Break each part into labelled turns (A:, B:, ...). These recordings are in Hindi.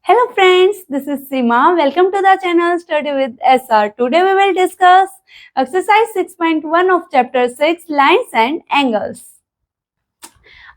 A: Hello friends, this is Seema. Welcome to the channel Study with SR. Today we will discuss exercise 6.1 of chapter 6 lines and angles.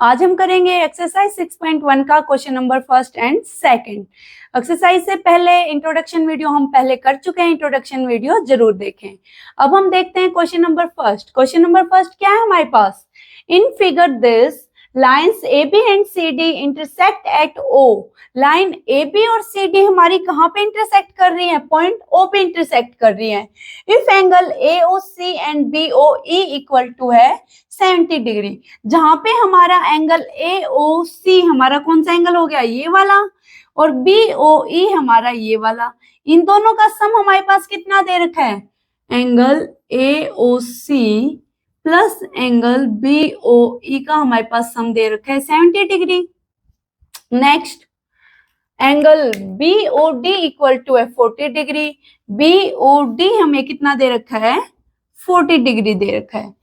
A: आज हम करेंगे एक्सरसाइज 6.1 का question number first and second. Exercise से पहले इंट्रोडक्शन वीडियो हम पहले कर चुके हैं, इंट्रोडक्शन वीडियो जरूर देखें। अब हम देखते हैं question number first. Question number first क्या है हमारे पास? In figure this lines AB and CD intersect at O। Line AB और CD हमारी कहाँ पे इंटरसेक्ट कर रही है? पॉइंट O पे इंटरसेक्ट कर रही है। If angle AOC and BOE equal to है 70 डिग्री, जहां पे हमारा एंगल AOC हमारा कौन सा एंगल हो गया? ये वाला, और BOE हमारा ये वाला। इन दोनों का सम हमारे पास कितना दे रखा है? Angle AOC plus angle BOE का हमारे पास सम दे रखा है 70 डिग्री। Next, angle BOD equal to है 40 डिग्री। BOD हमें कितना दे रखा है? 40 डिग्री दे रखा है।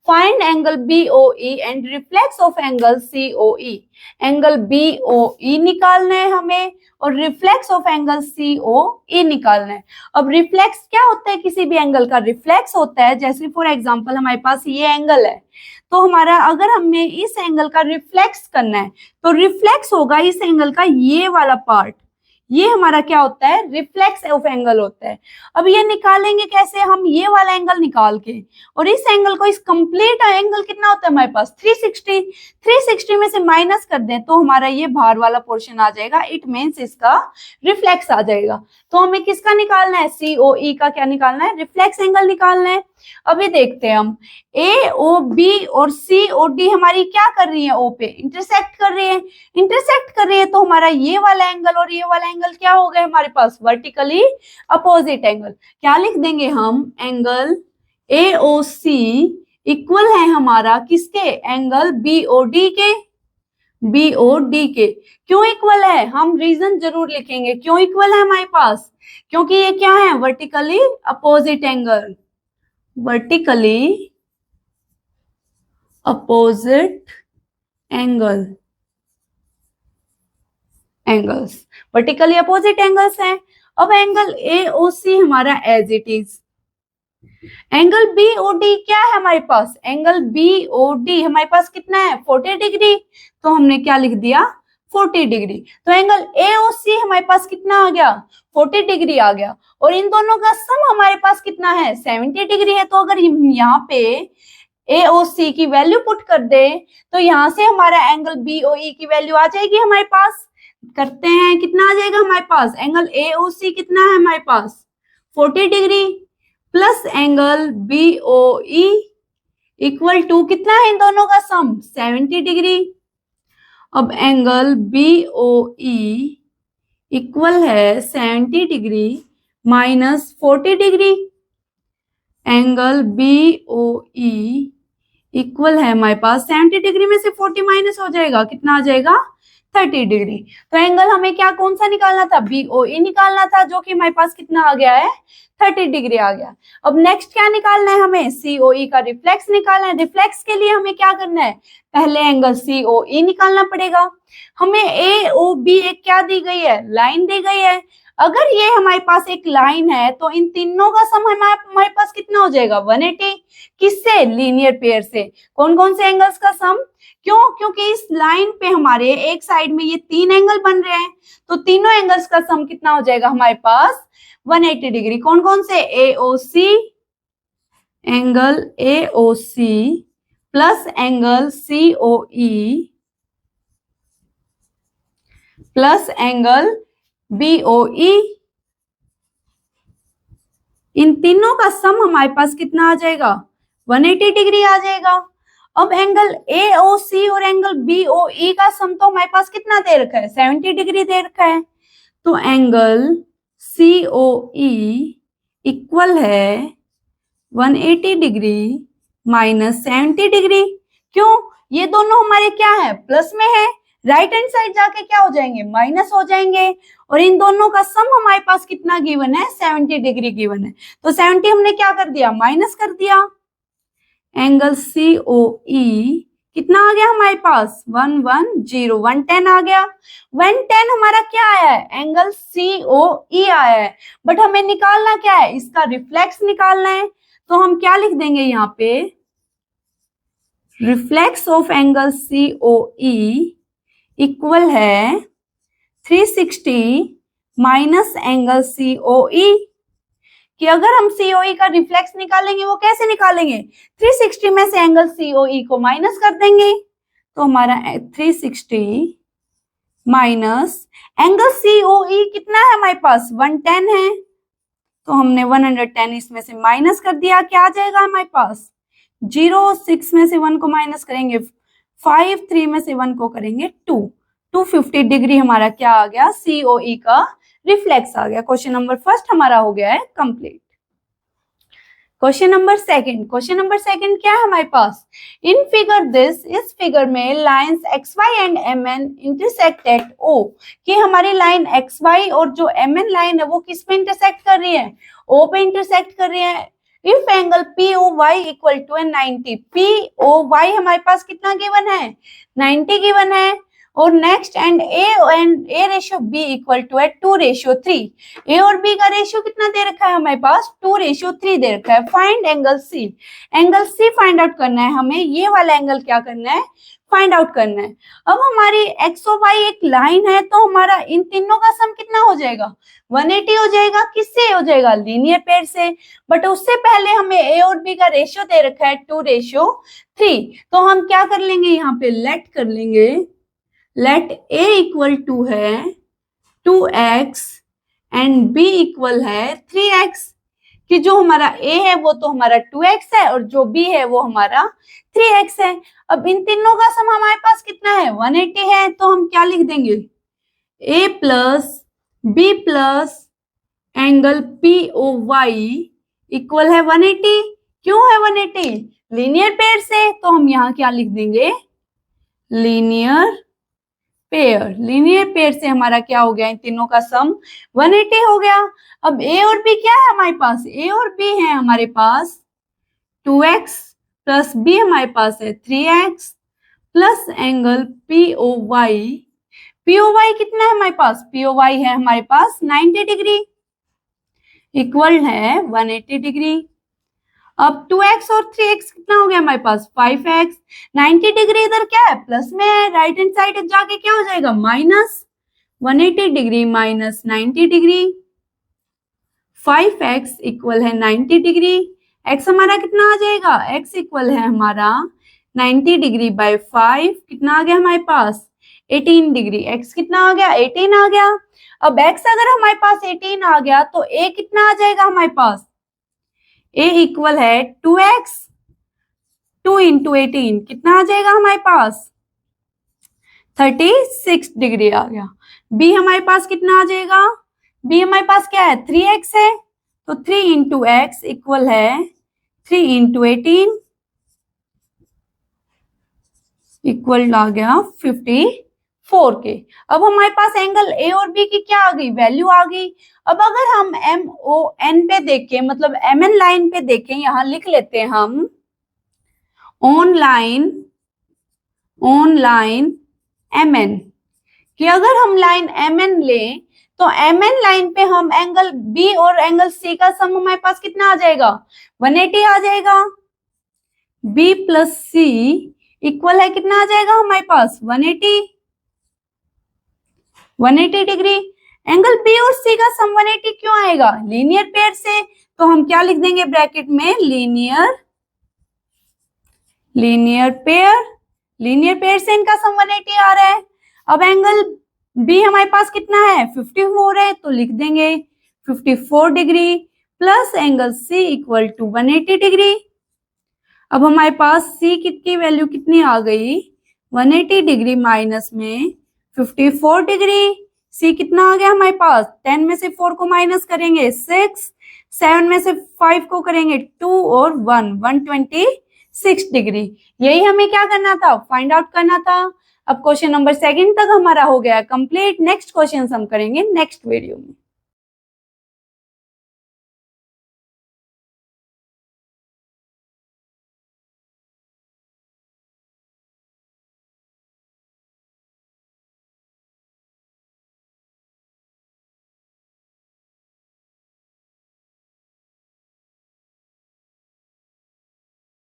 A: Find angle BOE and reflex of angle COE। Angle BOE निकालना है हमें और रिफ्लेक्स ऑफ एंगल COE निकालना है। अब रिफ्लेक्स क्या होता है? किसी भी एंगल का रिफ्लेक्स होता है, जैसे फॉर एग्जांपल हमारे पास ये एंगल है, तो हमारा अगर हमें इस एंगल का रिफ्लेक्स करना है तो रिफ्लेक्स होगा इस एंगल का ये वाला पार्ट। ये हमारा क्या होता है? रिफ्लेक्स ऑफ एंगल होता है। अब ये निकालेंगे कैसे? हम ये वाला एंगल निकाल के, और इस एंगल को, इस कंप्लीट एंगल कितना होता है हमारे पास? 360 में से माइनस कर दें तो हमारा ये बाहर वाला पोर्शन आ जाएगा। इट मींस इसका रिफ्लेक्स आ जाएगा। तो हमें किसका निकालना है? COE का क्या निकालना है? रिफ्लेक्स एंगल निकालना है। अभी देखते हैं हम, AOB और COD हमारी क्या कर रही है? O पे इंटरसेक्ट कर रही है। इंटरसेक्ट कर रही है तो हमारा ये वाला एंगल और ये वाला एंगल क्या हो गए हमारे पास? Vertically opposite angle. क्या लिख देंगे हम? एंगल AOC इक्वल है हमारा किसके? एंगल BOD के। BOD के क्यों इक्वल है? हम रीजन जरूर लिखेंगे क्यों इक्वल है हमारे पास। क्योंकि ये क्या है? Vertically opposite angle. Vertically opposite angle, angles vertically opposite angles हैं। अब एंगल AOC हमारा as it is. Angle BOD क्या है हमारे पास? एंगल BOD हमारे पास कितना है? 40 डिग्री। तो हमने क्या लिख दिया? 40 डिग्री। तो एंगल AOC हमारे पास कितना आ गया? 40 डिग्री आ गया। और इन दोनों का सम हमारे पास कितना है? 70 डिग्री है। तो अगर यहाँ पे AOC की वैल्यू पुट कर दे तो यहाँ से हमारा एंगल BOE की वैल्यू आ जाएगी हमारे पास। करते हैं, कितना आ जाएगा हमारे पास? एंगल AOC कितना है हमारे पास? 40 degree plus angle BOE equal to कितना है इन दोनों का सम? 70 डिग्री। अब एंगल BOE इक्वल है 70 degree minus 40 degree. Angle BOE equal है हमारे पास 70 डिग्री में से 40 माइनस हो जाएगा, कितना आ जाएगा? 30 डिग्री। तो एंगल हमें क्या कौन सा निकालना था? BOE निकालना था, जो कि हमारे पास कितना आ गया है? 30 डिग्री आ गया। अब नेक्स्ट क्या निकालना है हमें? COE का रिफ्लेक्स निकालना है। रिफ्लेक्स के लिए हमें क्या करना है? पहले एंगल COE निकालना पड़ेगा। हमें AOB एक क्या दी गई है? लाइन दी गई है। अगर ये हमारे पास एक लाइन है तो इन तीनों का सम हमारे पास कितना हो जाएगा? 180। किससे? लीनियर पेयर से। कौन कौन से एंगल्स का सम? क्यों? क्योंकि इस लाइन पे हमारे एक साइड में ये 3 एंगल बन रहे हैं, तो तीनों एंगल्स का सम कितना हो जाएगा हमारे पास? 180 डिग्री। कौन कौन से? AOC, angle AOC plus angle COE plus angle BOE। इन तीनों का सम हमारे पास कितना आ जाएगा? 180 डिग्री आ जाएगा। अब एंगल AOC और एंगल BOE का सम तो हमारे पास कितना दे रखा है? 70 डिग्री दे रखा है। तो एंगल COE इक्वल है 180 डिग्री माइनस 70 डिग्री। क्यों? ये दोनों हमारे क्या है? प्लस में है। राइट हैंड साइड जाके क्या हो जाएंगे? माइनस हो जाएंगे। और इन दोनों का सम हमारे पास कितना गिवन है? 70 डिग्री गिवन है। तो 70 हमने क्या कर दिया? माइनस कर दिया। एंगल COE कितना आ गया हमारे पास 110, 110 आ गया। 110 हमारा क्या आया है, एंगल COE आया है, बट हमें निकालना क्या है, इसका रिफ्लेक्स निकालना है। तो हम क्या लिख देंगे यहाँ पे, reflex of angle COE equal है 360 माइनस एंगल COE। कि अगर हम COE का रिफ्लेक्स निकालेंगे वो कैसे निकालेंगे, 360 में से एंगल COE को माइनस कर देंगे। तो हमारा 360 माइनस एंगल COE कितना है हमारे पास 110 है, तो हमने 110 इसमें से माइनस कर दिया, क्या आ जाएगा हमारे पास 0, 6 में से 1 को माइनस करेंगे 5, 3 में से 1 को करेंगे 2, 250 डिग्री हमारा क्या आ गया, COE का रिफ्लेक्स आ गया। क्वेश्चन नंबर फर्स्ट हमारा हो गया है कंप्लीट। क्वेश्चन नंबर सेकंड क्या है हमारे पास, इन फिगर दिस, इस फिगर में lines XY and MN intersect at O, कि हमारी लाइन XY और जो MN लाइन है वो किस पे इंटरसेक्ट कर रही है, O पे इंटरसेक्ट कर रही है। If angle POY equal to 90, POY हमारे पास कितना गिवन है 90 गिवन है। और next and A ratio B equal to है 2:3। A और B का रेशियो कितना दे रखा है हमारे पास 2:3 दे रखा है। Find angle C, angle C find out करना है हमें, ये वाला एंगल क्या करना है, फाइंड आउट करना है। अब हमारी X और Y एक लाइन है, तो हमारा इन तीनों का सम कितना हो जाएगा 180 हो जाएगा। किससे हो जाएगा, लीनियर पेयर से। बट उससे पहले हमें A और B का रेशियो दे रखा है 2:3, तो हम क्या कर लेंगे, यहाँ पे लेट कर लेंगे, लेट A इक्वल टू है 2x एंड B इक्वल है 3x, कि जो हमारा A है वो तो हमारा 2x है और जो B है वो हमारा 3x है। अब इन तीनों का सम हमारे पास कितना है 180 है, तो हम क्या लिख देंगे, A plus B plus angle POY equal है 180। क्यों है 180, लीनियर पेयर से, तो हम यहाँ क्या लिख देंगे, लीनियर पेयर से हमारा क्या हो गया, इन तीनों का सम 180 हो गया। अब A और B क्या है हमारे पास, A और B है हमारे पास 2x प्लस B हमारे पास है 3x प्लस एंगल POY कितना है हमारे पास, POY है हमारे पास 90 डिग्री इक्वल है 180 डिग्री। अब 2x और 3x कितना हो गया हमारे पास 5x, 90 डिग्री इधर क्या है प्लस में है, राइट हैंड साइड जाके क्या हो जाएगा minus 180 degree minus 90 degree. 5x equal है 90 डिग्री, x हमारा कितना आ जाएगा, x इक्वल है हमारा 90 डिग्री बाय 5, कितना आ गया हमारे पास 18 डिग्री, x कितना आ गया 18 आ गया। अब x अगर हमारे पास 18 आ गया तो a कितना आ जाएगा हमारे पास, A इक्वल है 2x, 2 इंटू 18 कितना आ जाएगा हमारे पास 36 डिग्री आ गया। B हमारे पास कितना आ जाएगा, B हमारे पास क्या है 3x है, तो 3 इंटू x इक्वल है 3 इंटू 18 इक्वल आ गया 54 के। अब हमारे पास एंगल A और B की क्या आ गई, वैल्यू आ गई। अब अगर हम MON पे देखें, मतलब MN लाइन पे देखें, यहां लिख लेते हैं हम ऑन लाइन MN, कि अगर हम लाइन MN लें तो MN लाइन पे हम एंगल B और एंगल C का सम हमारे पास कितना आ जाएगा 180 आ जाएगा। B प्लस C इक्वल है कितना आ जाएगा हमारे पास 180 डिग्री। एंगल B और C का सम 180 क्यों आएगा, लीनियर पेयर से, तो हम क्या लिख देंगे ब्रैकेट में, लीनियर पेयर से इनका सम 180 आ रहा है। अब एंगल B हमारे पास कितना है 54 है, तो लिख देंगे 54 degree plus angle C equal to 180 degree. अब हमारे पास C की वैल्यू कितनी आ गई 180 डिग्री माइनस में 54 डिग्री, C कितना आ गया हमारे पास, 10 में से 4 को माइनस करेंगे 6, 7 में से 5 को करेंगे 2 और 126 डिग्री। यही हमें क्या करना था, फाइंड आउट करना था। अब क्वेश्चन नंबर 2 तक हमारा हो गया कंप्लीट। नेक्स्ट क्वेश्चन हम करेंगे नेक्स्ट वीडियो में।